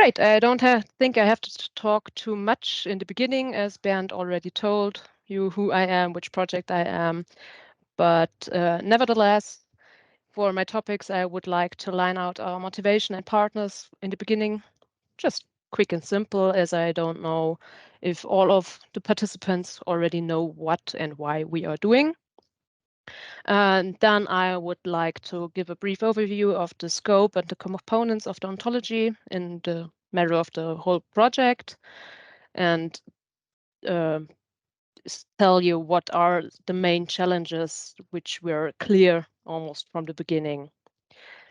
Right, I don't think I have to talk too much in the beginning, as Bernd already told you who I am, which project I am. But nevertheless, for my topics, I would like to line out our motivation and partners in the beginning, just quick and simple, as I don't know if all of the participants already know what and why we are doing. And then I would like to give a brief overview of the scope and the components of the ontology in the matter of the whole project, and tell you what are the main challenges which were clear almost from the beginning.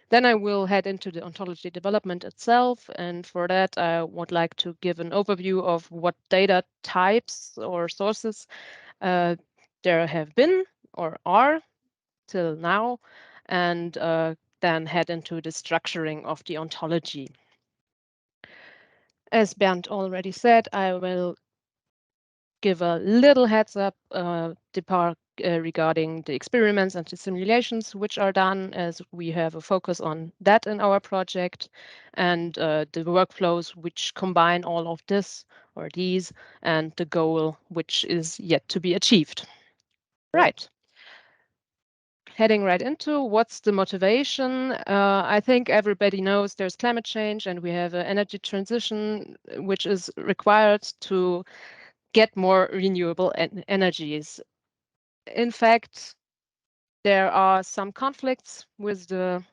Then I will head into the ontology development itself, and for that I would like to give an overview of what data types or sources there have been or are till now, and then head into the structuring of the ontology. As Bernd already said, I will give a little heads up regarding the experiments and the simulations which are done, as we have a focus on that in our project, and the workflows which combine all of this or these, and the goal which is yet to be achieved. Right. Heading right into what's the motivation. I think everybody knows there's climate change and we have an energy transition which is required to get more renewable energies. In fact, there are some conflicts with the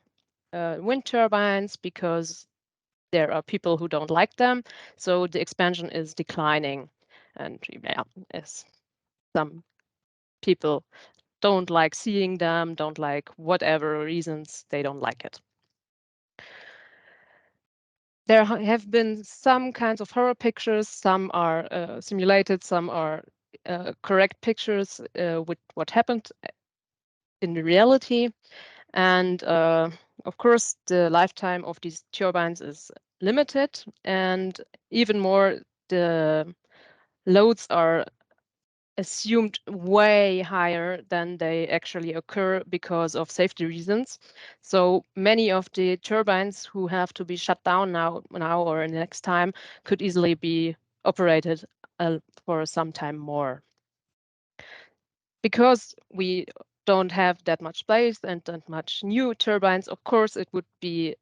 wind turbines because there are people who don't like them. So the expansion is declining. And yeah, as some people don't like seeing them, don't like whatever reasons, they don't like it. There have been some kinds of horror pictures. Some are simulated, some are correct pictures with what happened in reality. And of course, the lifetime of these turbines is limited, and even more, the loads are assumed way higher than they actually occur because of safety reasons. So many of the turbines who have to be shut down now or in the next time could easily be operated for some time more. Because we don't have that much space and that much new turbines, of course, it would be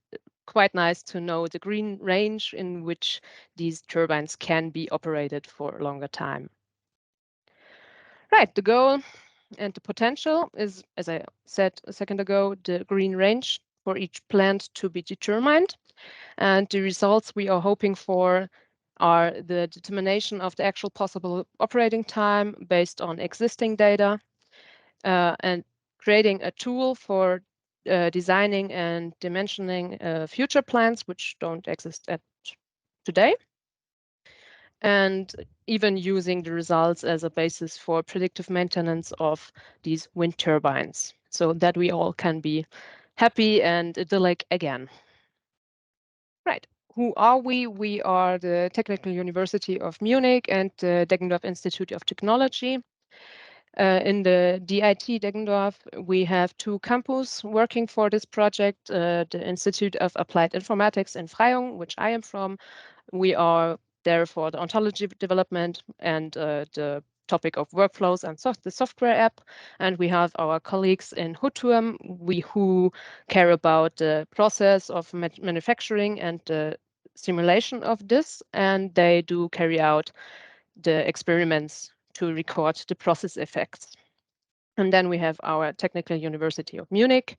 quite nice to know the green range in which these turbines can be operated for a longer time. Right, the goal and the potential is, as I said a second ago, the green range for each plant to be determined. And the results we are hoping for are the determination of the actual possible operating time based on existing data, and creating a tool for designing and dimensioning future plants which don't exist at today, and even using the results as a basis for predictive maintenance of these wind turbines so that we all can be happy and idyllic again. Right. Who are we? We are the Technical University of Munich and the Deggendorf Institute of Technology. In the DIT Deggendorf, we have two campus working for this project, the Institute of Applied Informatics in Freyung, which I am from. We are there for the ontology development and the topic of workflows and the software app. And we have our colleagues in Hutturm, who care about the process of manufacturing and the simulation of this. And they do carry out the experiments to record the process effects. And then we have our Technical University of Munich,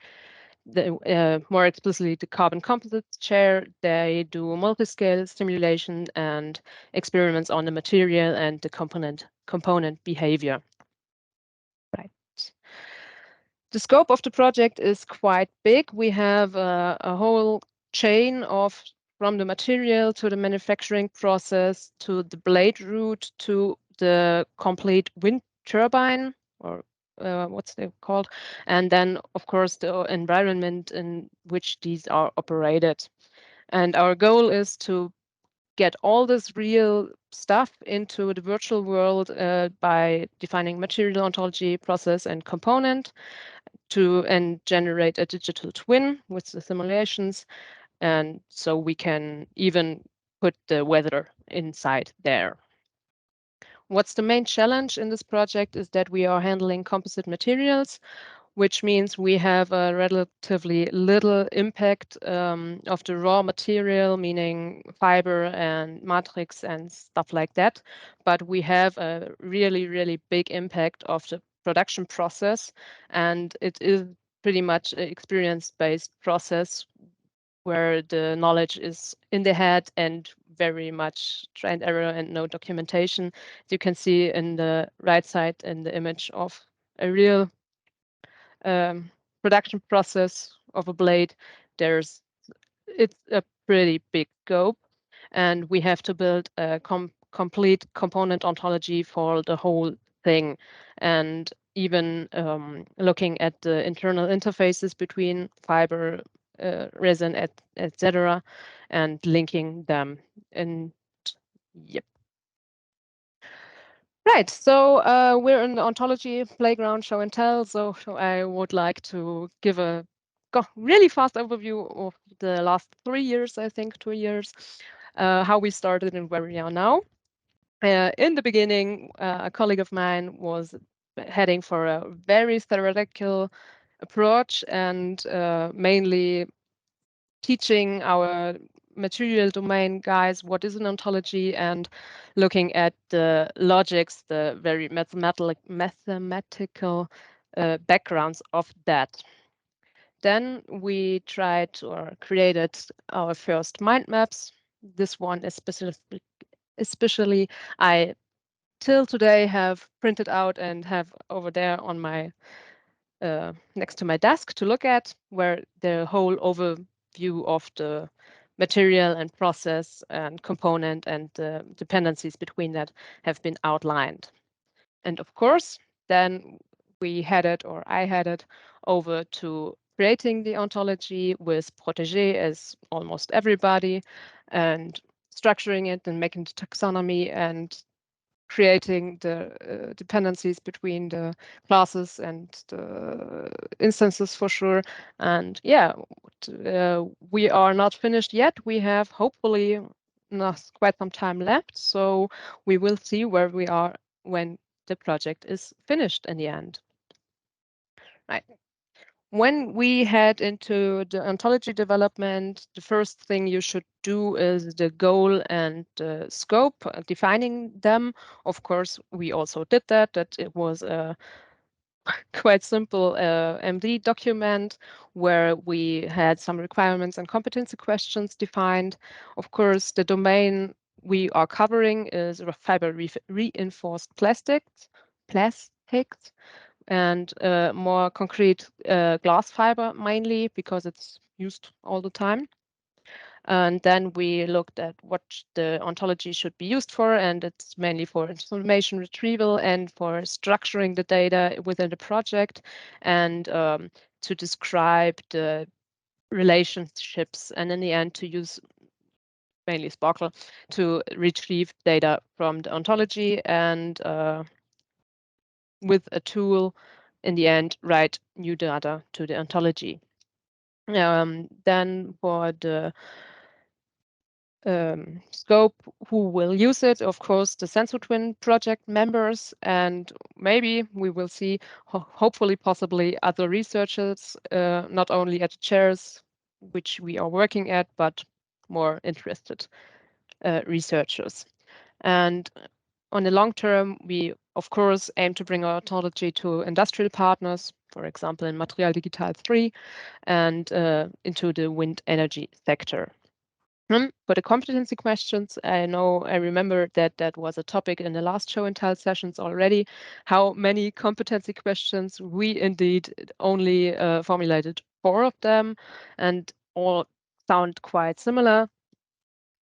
more explicitly the carbon composites chair. They do multi-scale simulation and experiments on the material and the component behavior. Right. The scope of the project is quite big. We have a whole chain of from the material to the manufacturing process to the blade route to the complete wind turbine, or what's they called, and then of course the environment in which these are operated. And our goal is to get all this real stuff into the virtual world by defining material ontology, process, and component and generate a digital twin with the simulations. And so we can even put the weather inside there. What's the main challenge in this project is that we are handling composite materials, which means we have a relatively little impact of the raw material, meaning fiber and matrix and stuff like that. But we have a really, really big impact of the production process. And it is pretty much an experience-based process where the knowledge is in the head and very much try and error and no documentation. As you can see in the right side in the image of a real production process of a blade, it's a pretty big scope, and we have to build a complete component ontology for the whole thing, and even looking at the internal interfaces between fiber, resin, etc., and linking them. And yep. Right, so we're in the ontology playground show and tell, so I would like to give a really fast overview of the last 3 years, I think 2 years, how we started and where we are now. In the beginning, a colleague of mine was heading for a very theoretical approach and mainly teaching our material domain guys what is an ontology and looking at the logics, the very mathematical backgrounds of that. Then we tried or created our first mind maps. This one is especially I till today have printed out and have over there on my next to my desk to look at, where the whole overview of the material and process and component and the dependencies between that have been outlined. And of course, then we headed, or I headed, over to creating the ontology with Protégé as almost everybody, and structuring it and making the taxonomy and creating the dependencies between the classes and the instances for sure. And yeah, we are not finished yet. We have hopefully not quite some time left. So we will see where we are when the project is finished in the end. Right. When we head into the ontology development, the first thing you should do is the goal and scope, defining them. Of course, we also did that. That it was a quite simple MD document where we had some requirements and competency questions defined. Of course, the domain we are covering is fiber reinforced plastics, and more concrete glass fiber mainly because it's used all the time. And then we looked at what the ontology should be used for, and it's mainly for information retrieval and for structuring the data within the project and to describe the relationships, and in the end to use mainly Sparkle to retrieve data from the ontology and with a tool in the end write new data to the ontology. Then for the scope, who will use it? Of course, the SensoTwin project members, and maybe we will see, hopefully, possibly other researchers, not only at the chairs, which we are working at, but more interested researchers. And on the long term, we, of course, aim to bring our ontology to industrial partners, for example, in Material Digital 3, and into the wind energy sector. For the competency questions, I remember that that was a topic in the last show and tell sessions already, how many competency questions. We indeed only formulated 4 of them, and all sound quite similar.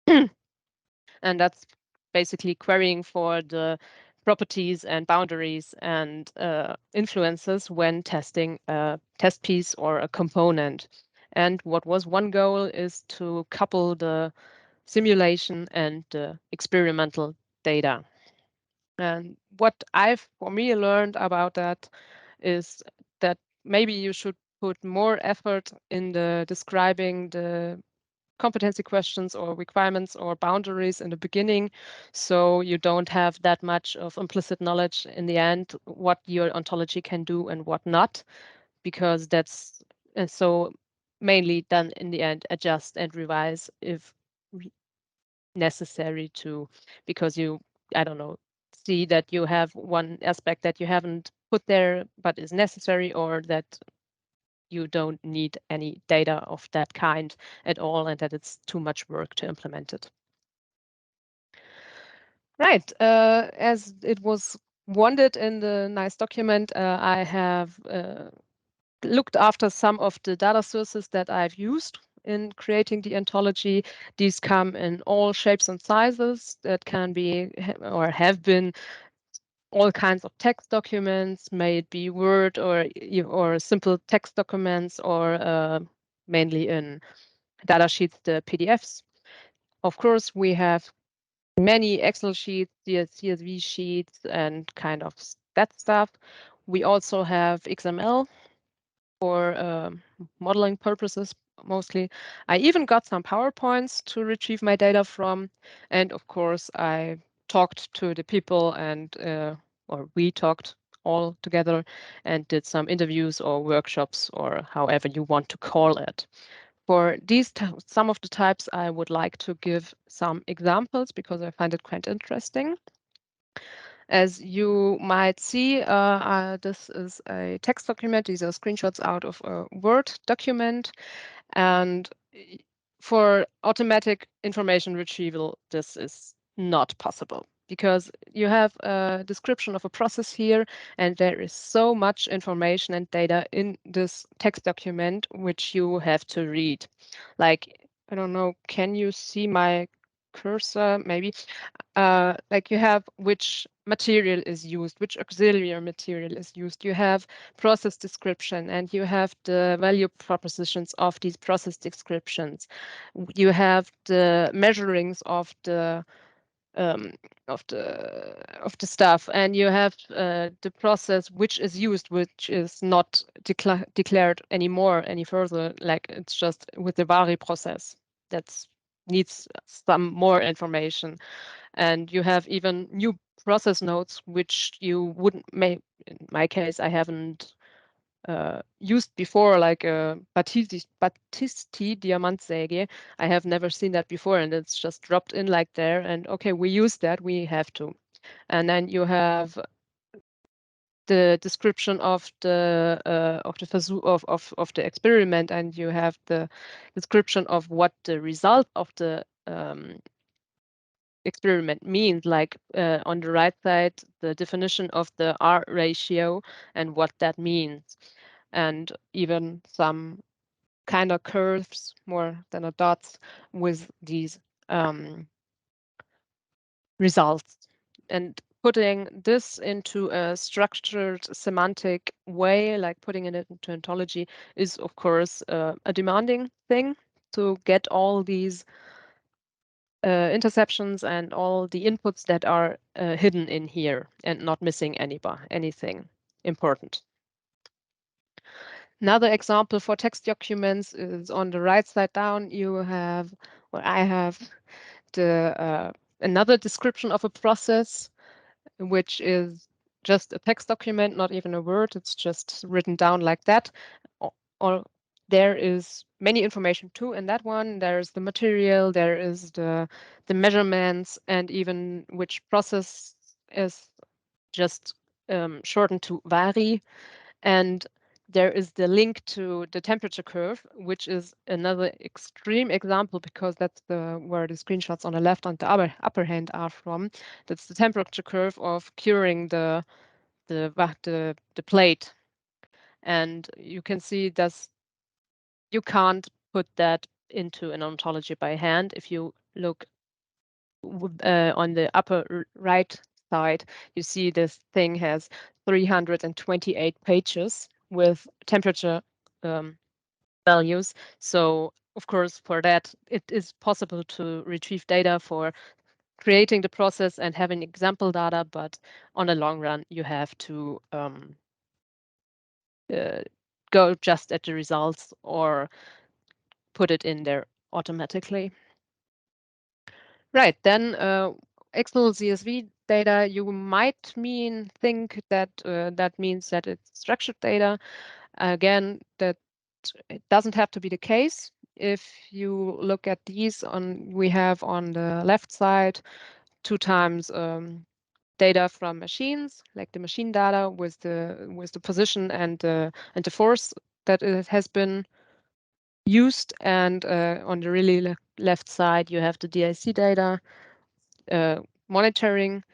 And that's basically querying for the properties and boundaries and influences when testing a test piece or a component. And what was one goal is to couple the simulation and the experimental data. And what I've, for me, learned about that is that maybe you should put more effort in the describing the competency questions or requirements or boundaries in the beginning, so you don't have that much of implicit knowledge in the end what your ontology can do and what not, because that's so mainly then in the end adjust and revise if necessary to, because you, I don't know, see that you have one aspect that you haven't put there but is necessary, or that you don't need any data of that kind at all and that it's too much work to implement it. Right, as it was wanted in the nice document, I have looked after some of the data sources that I've used in creating the ontology. These come in all shapes and sizes that can be or have been all kinds of text documents, may it be Word or simple text documents, or mainly in data sheets, the PDFs. Of course, we have many Excel sheets, CSV sheets, and kind of that stuff. We also have XML for modeling purposes mostly. I even got some PowerPoints to retrieve my data from. And of course, I talked to the people and or we talked all together and did some interviews or workshops or however you want to call it. For these some of the types, I would like to give some examples because I find it quite interesting. As you might see, this is a text document. These are screenshots out of a Word document. And for automatic information retrieval, this is not possible because you have a description of a process here, and there is so much information and data in this text document which you have to read. Like, I don't know, can you see my cursor maybe? Like you have which material is used, which auxiliary material is used. You have process description, and you have the value propositions of these process descriptions. You have the measurings of the um, of the stuff, and you have the process which is used, which is not declared anymore any further. Like it's just with the vari process that's needs some more information. And you have even new process nodes which you wouldn't make. In my case, I haven't used before, like Battisti Diamantsäge. I have never seen that before, and it's just dropped in like there. And okay, we use that, we have to. And then you have the description of the of the experiment, and you have the description of what the result of the experiment means, like on the right side, the definition of the R ratio and what that means, and even some kind of curves more than a dots with these results. And putting this into a structured semantic way, like putting it into ontology, is of course a demanding thing to get all these interceptions and all the inputs that are hidden in here and not missing anything important. Another example for text documents is on the right side down. You have, well, I have the another description of a process, which is just a text document, not even a word. It's just written down like that. Or there is many information too in that one. There's the material, there is the measurements, and even which process is just shortened to vari. And there is the link to the temperature curve, which is another extreme example because that's where the screenshots on the left and the upper hand are from. That's the temperature curve of curing the plate. And you can see that you can't put that into an ontology by hand. If you look on the upper right side, you see this thing has 328 pages with temperature values. So of course, for that, it is possible to retrieve data for creating the process and having example data, but on the long run, you have to go just at the results or put it in there automatically. Right, then Excel CSV data, you might think that that means that it's structured data. Again, that it doesn't have to be the case. If you look at these we have on the left side 2 times data from machines, like the machine data with the position and the force that it has been used, and on the really left side you have the DIC data monitoring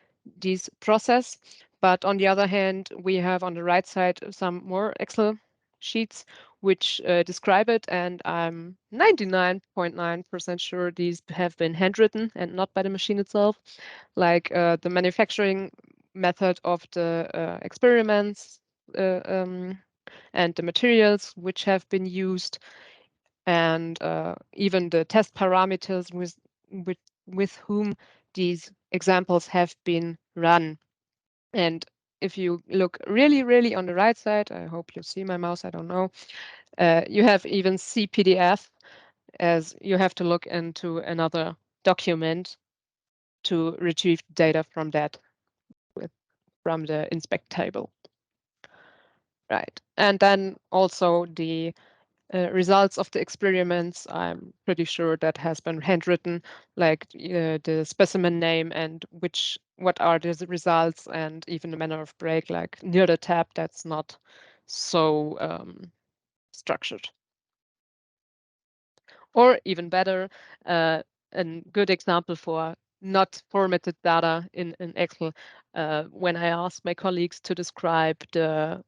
this process. But on the other hand, we have on the right side some more Excel sheets which describe it, and I'm 99.9% sure these have been handwritten and not by the machine itself, like the manufacturing method of the experiments and the materials which have been used, and even the test parameters with whom these examples have been run. And if you look really, really on the right side, I hope you see my mouse, I don't know, you have even CPDF, as you have to look into another document to retrieve data from that from the inspect table. Right, and then also the results of the experiments, I'm pretty sure that has been handwritten, like the specimen name and what are the results, and even the manner of break, like near the tab, that's not so structured. Or even better, a good example for not formatted data in Excel, when I asked my colleagues to describe the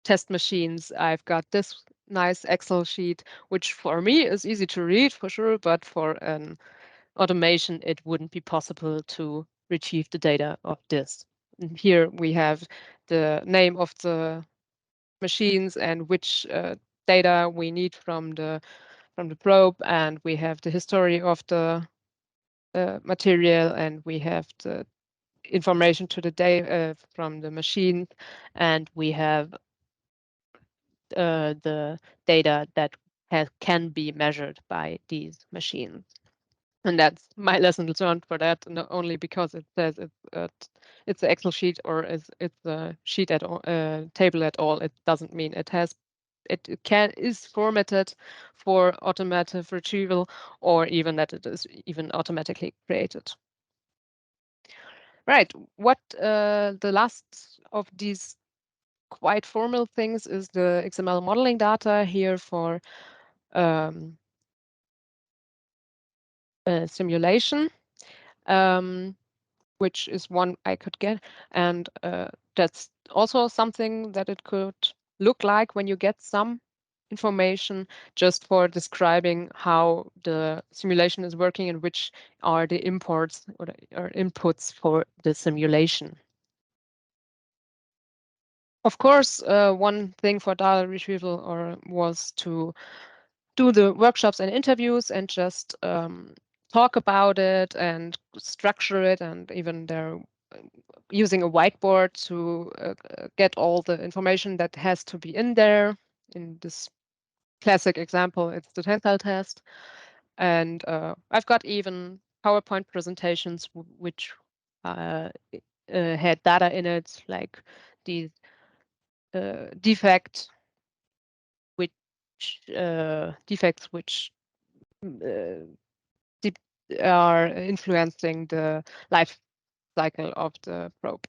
test machines, I've got this nice Excel sheet, which for me is easy to read for sure, but for an automation, it wouldn't be possible to retrieve the data of this. And here we have the name of the machines and which data we need from the probe, and we have the history of the material, and we have the information to the day from the machine, and we have the data that can be measured by these machines. And that's my lesson learned for that, not only because it says it's an Excel sheet or it's a sheet at all, table at all. It doesn't mean it is formatted for automatic retrieval, or even that it is even automatically created. Right. What the last of these quite formal things is the XML modeling data here for simulation, which is one I could get. And that's also something that it could look like when you get some information just for describing how the simulation is working and which are the imports or inputs for the simulation. Of course, one thing for data retrieval was to do the workshops and interviews and just talk about it and structure it, and even they're using a whiteboard to get all the information that has to be in there. In this classic example, it's the tensile test. And I've got even PowerPoint presentations which had data in it, like the defects which are influencing the life cycle of the probe.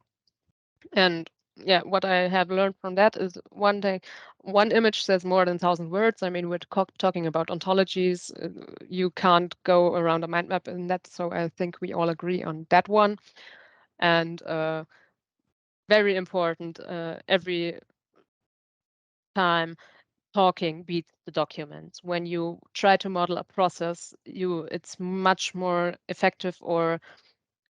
And yeah, what I have learned from that is one image says more than 1,000 words. I mean, we're talking about ontologies. You can't go around a mind map in that. So I think we all agree on that one. And very important, every time talking beats the documents. When you try to model a process, it's much more effective or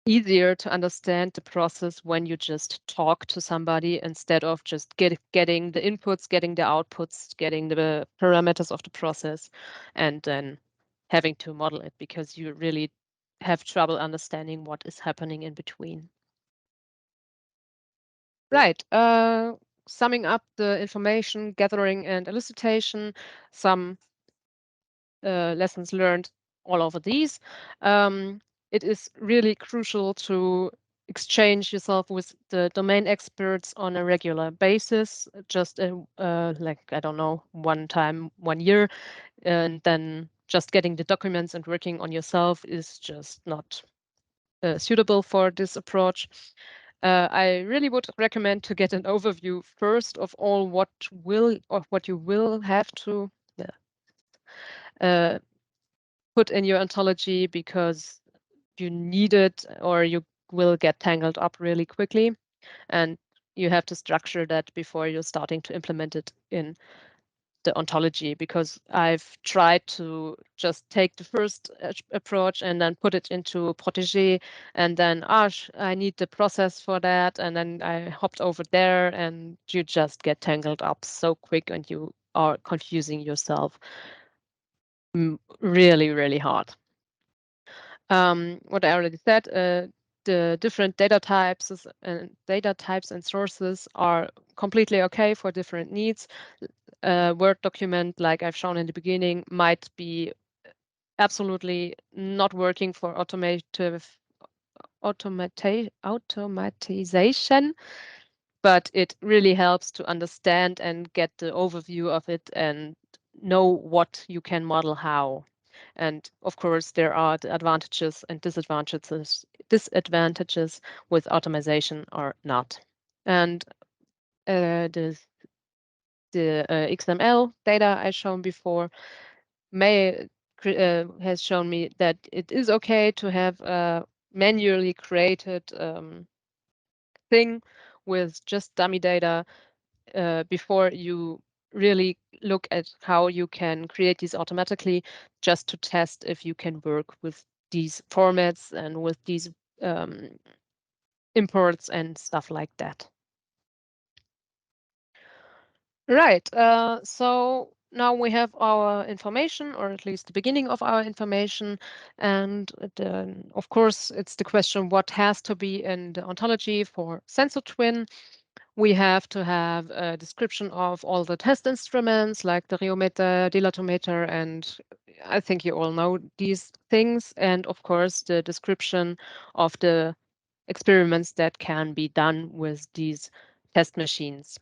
easier to understand the process when you just talk to somebody instead of just getting the inputs, getting the outputs, getting the parameters of the process, and then having to model it, because you really have trouble understanding what is happening in between. Right. Summing up the information gathering and elicitation, some lessons learned all over these. It is really crucial to exchange yourself with the domain experts on a regular basis, just like, I don't know, one time, 1 year, and then just getting the documents and working on yourself is just not suitable for this approach. I really would recommend to get an overview first of all what you will have to put in your ontology, because you need it or you will get tangled up really quickly, and you have to structure that before you're starting to implement it in the ontology, because I've tried to just take the first approach and then put it into Protégé, and then, I need the process for that, and then I hopped over there, and you just get tangled up so quick and you are confusing yourself really, really hard. What I already said, the different data types and sources are completely okay for different needs. A Word document, like I've shown in the beginning, might be absolutely not working for automatization, but it really helps to understand and get the overview of it and know what you can model how. And of course, there are the advantages and disadvantages with automation or not. And the XML data I shown before has shown me that it is okay to have a manually created thing with just dummy data before you really look at how you can create these automatically, just to test if you can work with these formats and with these imports and stuff like that. Right. So now we have our information, or at least the beginning of our information. And then, of course, it's the question, what has to be in the ontology for sensor twin? We have to have a description of all the test instruments like the rheometer, dilatometer, and I think you all know these things. And of course, the description of the experiments that can be done with these test machines.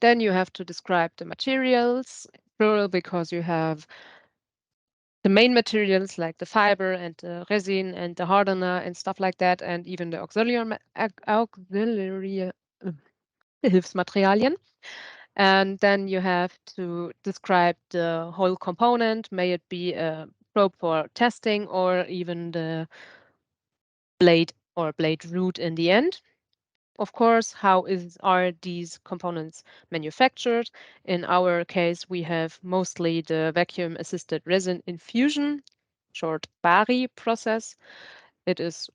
Then you have to describe the materials, plural, because you have the main materials like the fiber and the resin and the hardener and stuff like that, and even the auxiliary Hilfsmaterialien. And then you have to describe the whole component, may it be a probe for testing or even the blade or blade root in the end. Of course, are these components manufactured? In our case, we have mostly the vacuum-assisted resin infusion, short BARI process. It is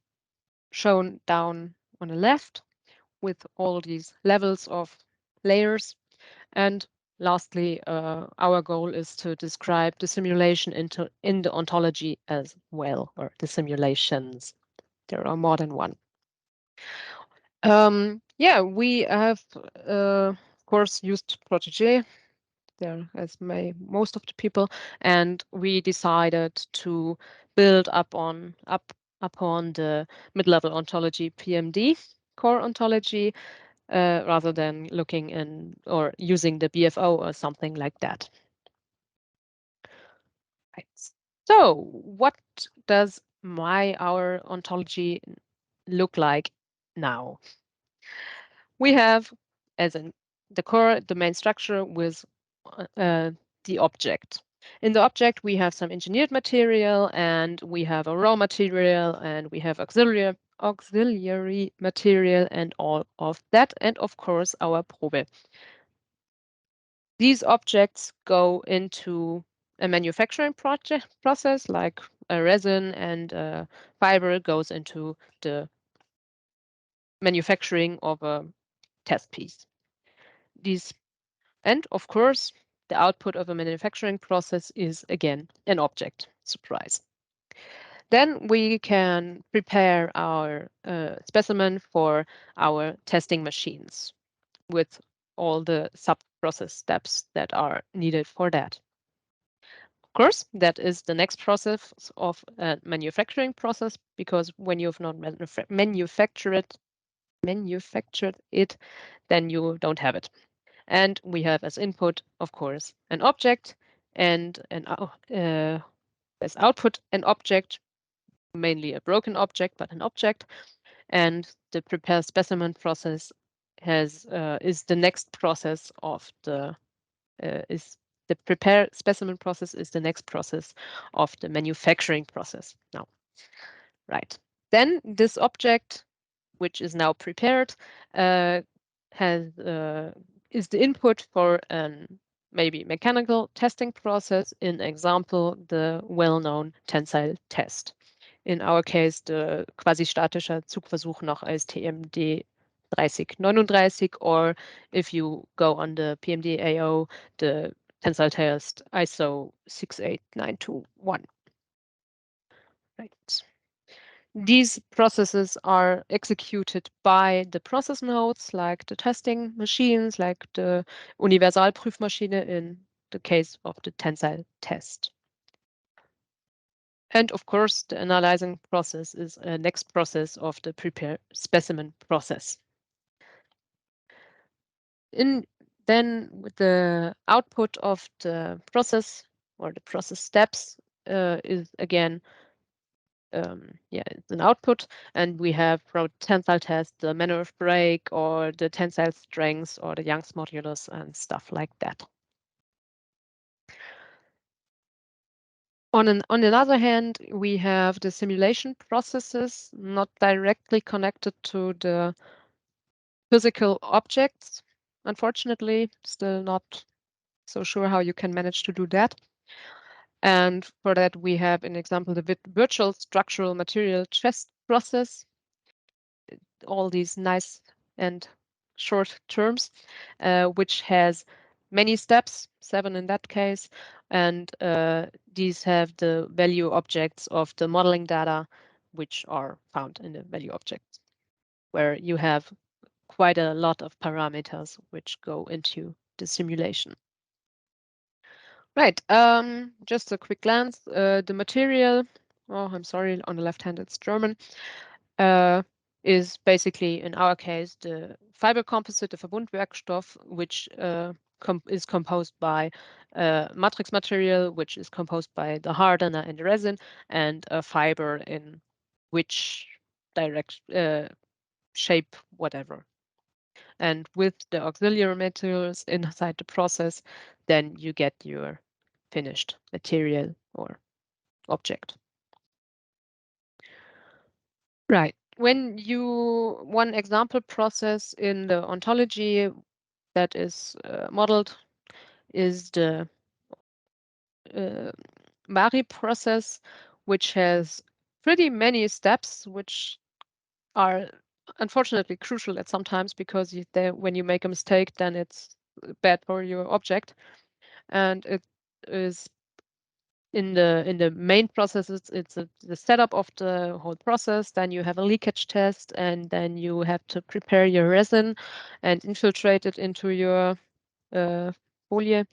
shown down on the left with all these levels of layers. And lastly, our goal is to describe the simulation in the ontology as well, or the simulations. There are more than one. Yeah, we have, of course, used Protégé there as most of the people, and we decided to build upon the mid-level ontology PMD core ontology, rather than looking in or using the BFO or something like that. Right. So what does our ontology look like now? We have, as in the core, the main structure with the object. In the object, we have some engineered material, and we have a raw material, and we have auxiliary material, and all of that, and of course our probe. These objects go into a manufacturing process, like a resin and a fiber goes into the manufacturing of a test piece. And of course, the output of a manufacturing process is again an object. Surprise. Then we can prepare our specimen for our testing machines with all the sub-process steps that are needed for that. course, that is the next process of a manufacturing process, because when you've not manufactured it, then you don't have it. And we have as input, of course, an object, and as output an object, mainly a broken object, but an object. And the prepare specimen process is the next process of the prepare specimen process is the next process of the manufacturing process now. Right. Then this object, which is now prepared, is the input for an maybe mechanical testing process, in example, the well-known tensile test. In our case, the quasi-statischer Zugversuch nach ASTM 3039, or if you go on the PMDAO, the tensile test ISO 68921. Right. These processes are executed by the process nodes, like the testing machines, like the Universalprüfmaschine in the case of the tensile test. And of course, the analyzing process is a next process of the prepare specimen process. Then with the output of the process or the process steps is again it's an output, and we have from tensile test the manner of break or the tensile strength or the Young's modulus and stuff like that. On the other hand, we have the simulation processes not directly connected to the physical objects. Unfortunately, still not so sure how you can manage to do that. And for that, we have an example, the virtual structural material test process. All these nice and short terms, which has many steps, 7 in that case, and these have the value objects of the modeling data, which are found in the value objects, where you have quite a lot of parameters which go into the simulation. Right, just a quick glance. The material, oh, I'm sorry, on the left hand it's German, is basically, in our case, the fiber composite, the Verbundwerkstoff, which is composed by matrix material, which is composed by the hardener and the resin, and a fiber in which direct shape, whatever. And with the auxiliary materials inside the process, then you get your finished material or object. Right. When one example process in the ontology that is modeled is the Mari process, which has pretty many steps, which are unfortunately crucial at some times, because when you make a mistake, then it's bad for your object. And it is in the main processes, it's the setup of the whole process. Then you have a leakage test, and then you have to prepare your resin and infiltrate it into your folie,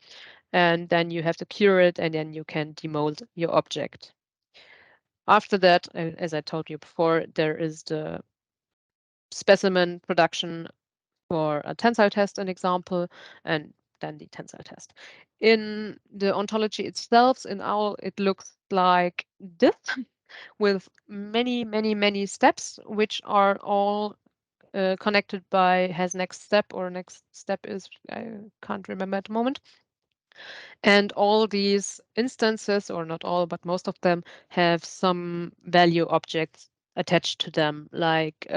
and then you have to cure it, and then you can demold your object. After that, as I told you before, there is the specimen production for a tensile test, an example, and then the tensile test. In the ontology itself, in OWL, it looks like this, with many, many, many steps, which are all connected by has next step, or next step is, I can't remember at the moment. And all these instances, or not all, but most of them, have some value objects attached to them, like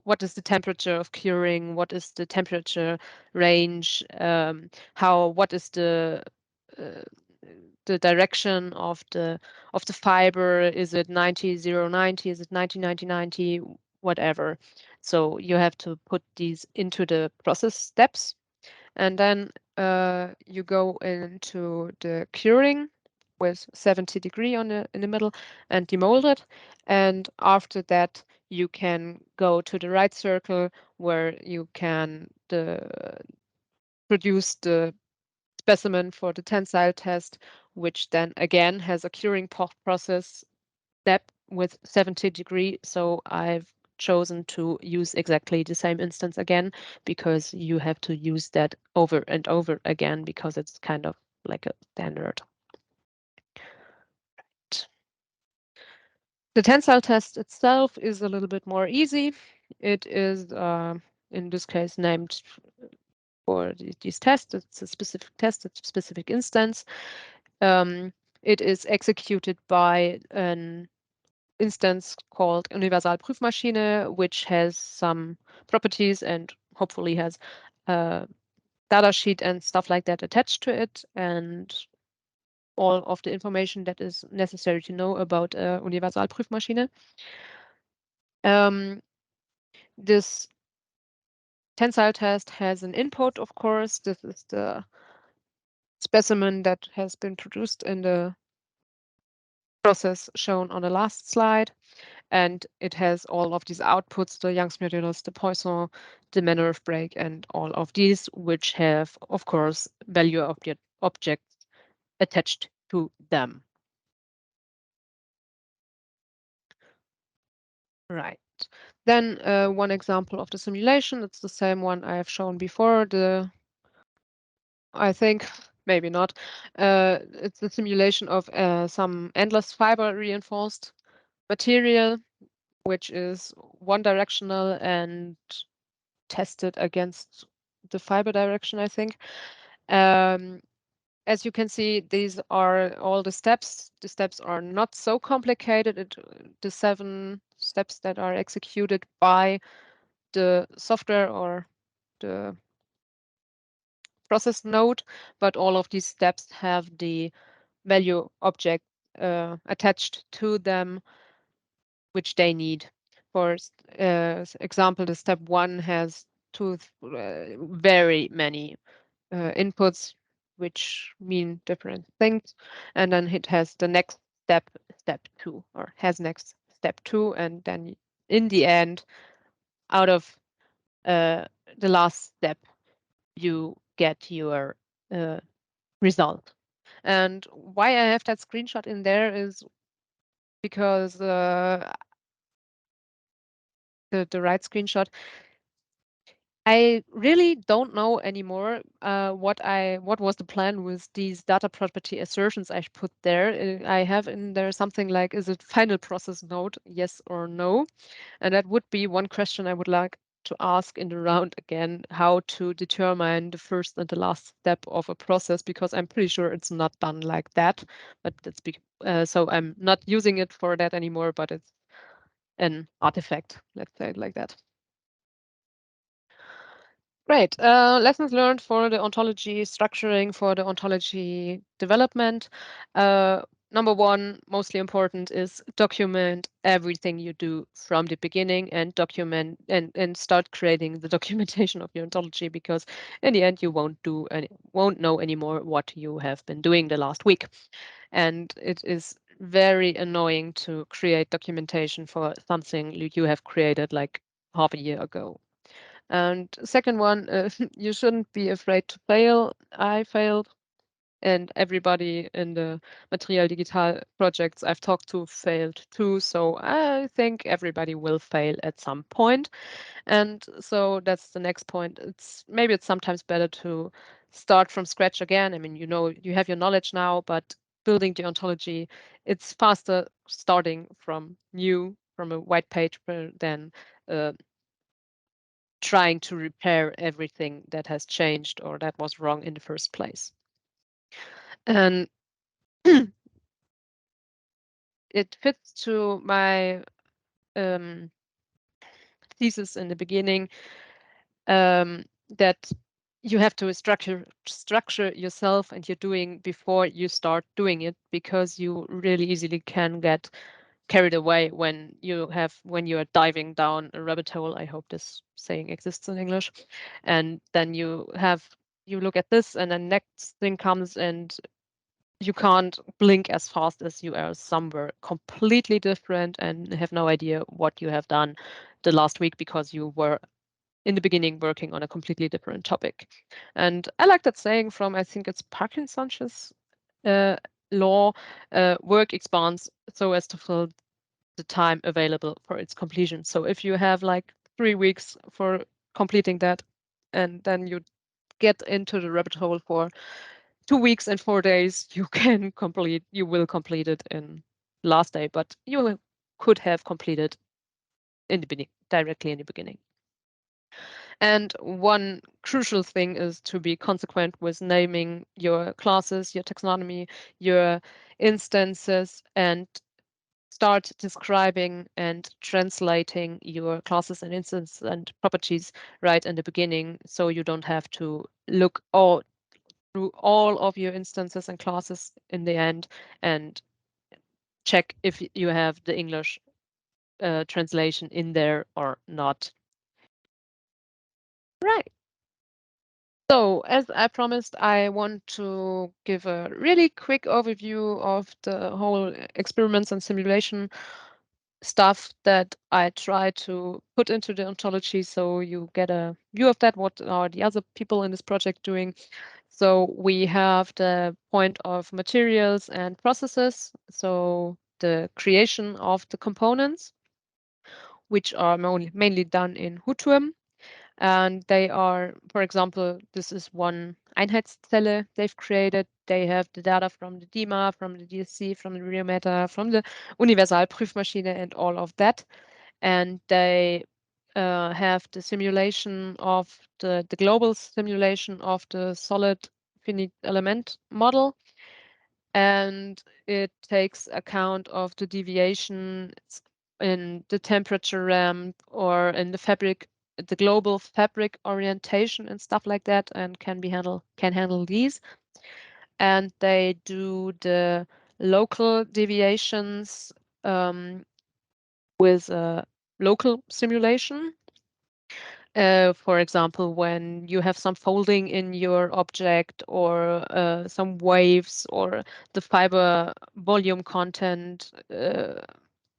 what is the temperature of curing, what is the temperature range, what is the direction of the fiber, is it 90-0-90, is it 90-90-90, whatever. So you have to put these into the process steps, and then you go into the curing with 70 degree in the middle and demold it. And after that, you can go to the right circle, where you can produce the specimen for the tensile test, which then again has a curing process step with 70 degree. So I've chosen to use exactly the same instance again, because you have to use that over and over again because it's kind of like a standard. The tensile test itself is a little bit more easy. It is, in this case, named for these tests. It's a specific test, it's a specific instance. It is executed by an instance called Universalprüfmaschine, which has some properties and hopefully has a data sheet and stuff like that attached to it, and all of the information that is necessary to know about Universalprüfmaschine. This tensile test has an input, of course. This is the specimen that has been produced in the process shown on the last slide. And it has all of these outputs, the Young's modulus, the Poisson, the manner of break, and all of these, which have, of course, value objects attached to them. Right. Then one example of the simulation, it's the same one I have shown before. I think, maybe not. It's the simulation of some endless fiber reinforced material, which is one directional and tested against the fiber direction, I think. As you can see, these are all the steps. The steps are not so complicated. The 7 steps that are executed by the software or the process node, but all of these steps have the value object attached to them, which they need. For example, the step 1 has very many inputs, which mean different things. And then it has the next step, step 2, or has next step 2. And then in the end, out of the last step, you get your result. And why I have that screenshot in there is because the right screenshot, I really don't know anymore what was the plan with these data property assertions I put there. I have in there something like, is it final process node, yes or no? And that would be one question I would like to ask in the round again, how to determine the first and the last step of a process, because I'm pretty sure it's not done like that. But that's so I'm not using it for that anymore, but it's an artifact, let's say it like that. Great. Lessons learned for the ontology structuring, for the ontology development. Number 1, mostly important, is document everything you do from the beginning and document and start creating the documentation of your ontology, because in the end you won't know anymore what you have been doing the last week. And it is very annoying to create documentation for something you have created like half a year ago. And second one, you shouldn't be afraid to fail. I failed, and everybody in the Material Digital projects I've talked to failed too. So I think everybody will fail at some point. And so that's the next point. Maybe it's sometimes better to start from scratch again. I mean, you have your knowledge now, but building the ontology, it's faster starting from a white paper than trying to repair everything that has changed or that was wrong in the first place. And it fits to my thesis in the beginning, that you have to structure yourself and your doing before you start doing it, because you really easily can get carried away when you are diving down a rabbit hole. I hope this saying exists in English. And then you look at this, and then next thing comes, and you can't blink as fast as you are somewhere completely different and have no idea what you have done the last week, because you were in the beginning working on a completely different topic. And I like that saying from, I think it's Parkinson's law, work expands so as to fill the time available for its completion. So if you have like 3 weeks for completing that, and then you get into the rabbit hole for 2 weeks and 4 days, you will complete it in last day, but you could have completed in the beginning, directly in the beginning. And one crucial thing is to be consequent with naming your classes, your taxonomy, your instances, and start describing and translating your classes and instances and properties right in the beginning, so you don't have to look through all of your instances and classes in the end and check if you have the English translation in there or not. Right. So, as I promised, I want to give a really quick overview of the whole experiments and simulation stuff that I try to put into the ontology, so you get a view of that. What are the other people in this project doing? So we have the point of materials and processes, so the creation of the components, which are mainly done in Huturm. And they are, for example, this is one Einheitszelle they've created. They have the data from the DIMA, from the DSC, from the Rheometer, from the Universalprüfmaschine and all of that. And they have the simulation of the global simulation of the solid finite element model. And it takes account of the deviation in the temperature ramp or in the global fabric orientation and stuff like that, and can handle these. And they do the local deviations with a local simulation. For example, when you have some folding in your object or some waves or the fiber volume content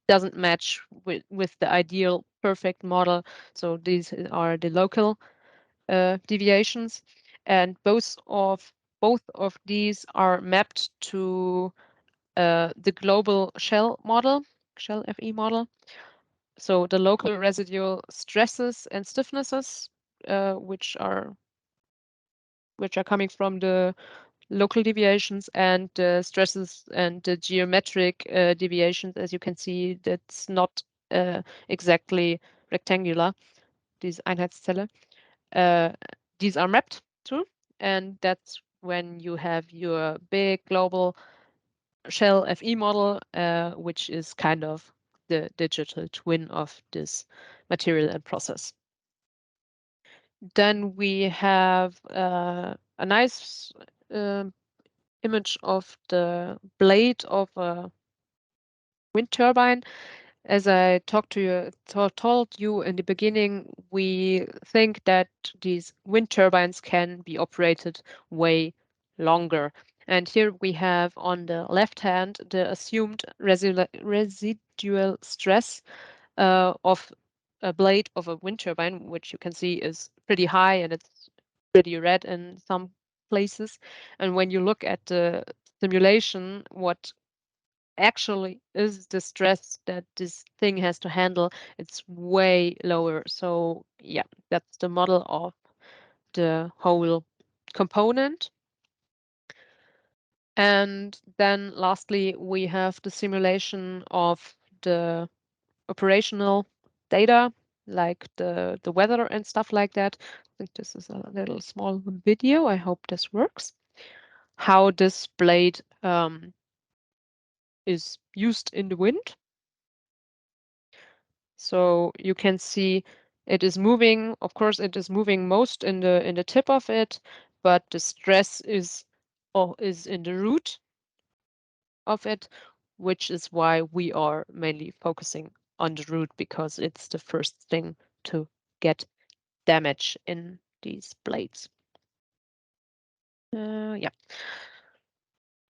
doesn't match with the ideal perfect model. So these are the local deviations, and both of these are mapped to the global shell FE model. So the local residual stresses and stiffnesses, which are coming from the local deviations, and stresses and the geometric deviations. As you can see, that's not exactly rectangular, these Einheitszelle. These are mapped too, and that's when you have your big global shell FE model, which is kind of the digital twin of this material and process. Then we have a nice image of the blade of a wind turbine. As I told you in the beginning, we think that these wind turbines can be operated way longer. And here we have on the left hand the assumed residual stress of a blade of a wind turbine, which you can see is pretty high and it's pretty red in some places. And when you look at the simulation, what actually is the stress that this thing has to handle, it's way lower. So yeah, that's the model of the whole component. And then lastly, we have the simulation of the operational data, like the weather and stuff like that. I think this is a little small video. I hope this works. How this blade is used in the wind. So you can see it is moving. Of course, it is moving most in the tip of it, but the stress is in the root of it, which is why we are mainly focusing on the root, because it's the first thing to get damage in these blades. Yeah.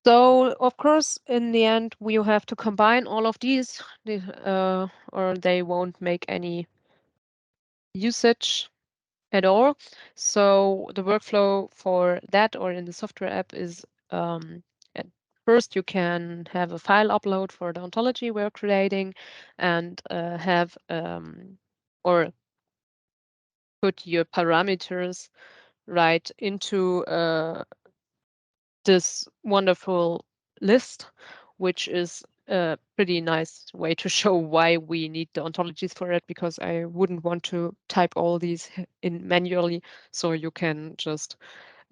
So of course, in the end, we have to combine all of these, or they won't make any usage. at all. So the workflow for that, or in the software app, is at first you can have a file upload for the ontology we're creating, and have or put your parameters right into this wonderful list, which is a pretty nice way to show why we need the ontologies for it, because I wouldn't want to type all these in manually. So you can just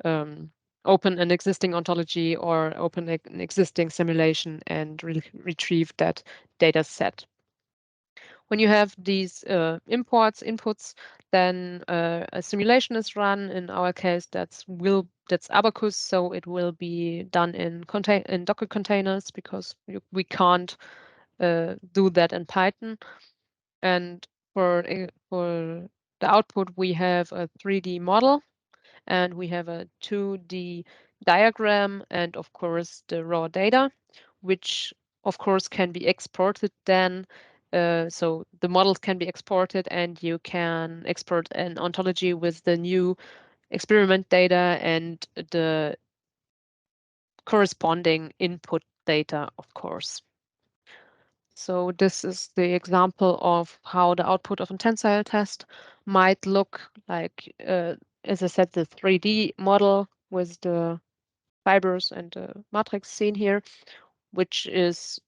open an existing ontology or open an existing simulation and retrieve that data set. When you have these inputs, then a simulation is run. In our case, that's Abacus, so it will be done in Docker containers, because we can't do that in Python. And for the output, we have a 3D model, and we have a 2D diagram, and of course the raw data, which of course can be exported then. So the models can be exported, and you can export an ontology with the new experiment data and the corresponding input data, of course. So this is the example of how the output of a tensile test might look like. As I said, the 3D model with the fibers and the matrix seen here, which is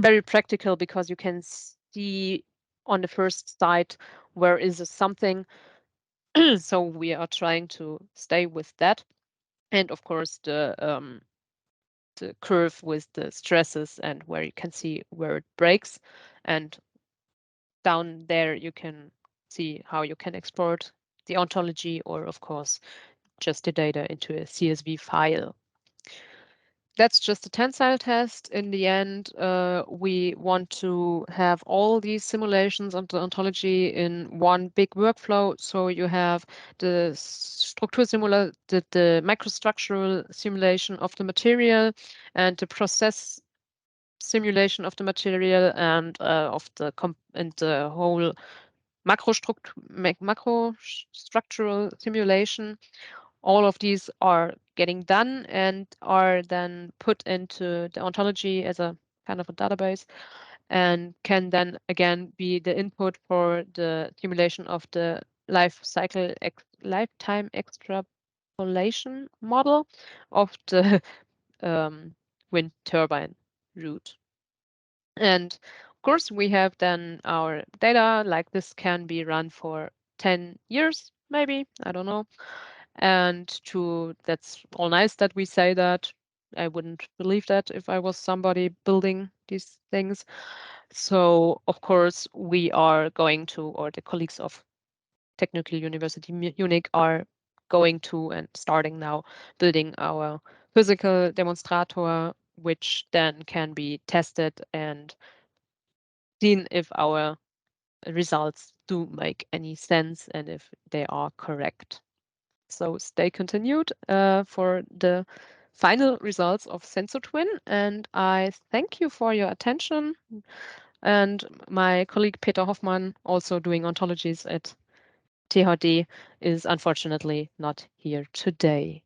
very practical because you can see on the first side where is something. So we are trying to stay with that. And of course, the curve with the stresses and where you can see where it breaks. And down there, you can see how you can export the ontology, or of course, just the data into a CSV file. That's just a tensile test. In the end, we want to have all these simulations of the ontology in one big workflow. So you have the the microstructural simulation of the material, and the process simulation of the material, and of the whole macrostructural simulation. All of these are getting done and are then put into the ontology as a kind of a database, and can then again be the input for the simulation of the lifetime extrapolation model of the wind turbine route. And of course, we have then our data, like this can be run for 10 years, maybe, I don't know. And that's all nice that we say that. I wouldn't believe that if I was somebody building these things. So of course we are going to, or the colleagues of Technical University Munich are going to and starting now building our physical demonstrator, which then can be tested and seen if our results do make any sense and if they are correct. So stay continued for the final results of SensoTwin, and I thank you for your attention. And my colleague Peter Hoffmann, also doing ontologies at THD, is unfortunately not here today.